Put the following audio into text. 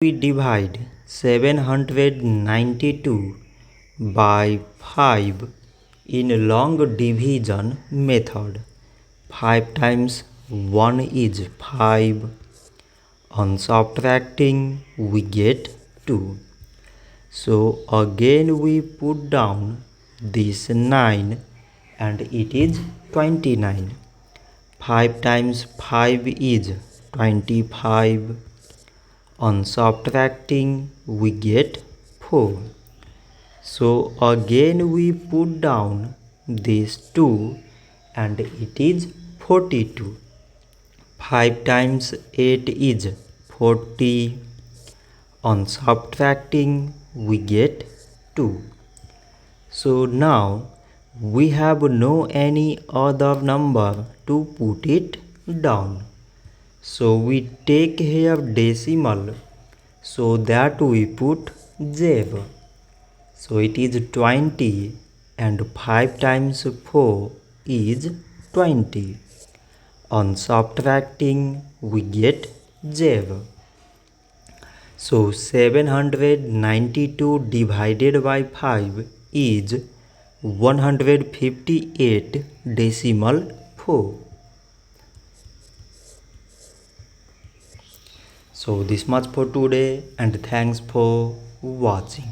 We divide 792 by 5 in long division method. 5 times 1 is 5. On subtracting we get 2. So again we put down this 9 and it is 29. 5 times 5 is 25. On subtracting we get 4. So again we put down this 2 and it is 42. 5 times 8 is 40. On subtracting we get 2. So now we have no any other number to put it down. So we take here decimal so that we put 0. So it is 20 and 5 times 4 is 20. On subtracting we get 0. So 792 divided by 5 is 158.4. So this much for today and thanks for watching.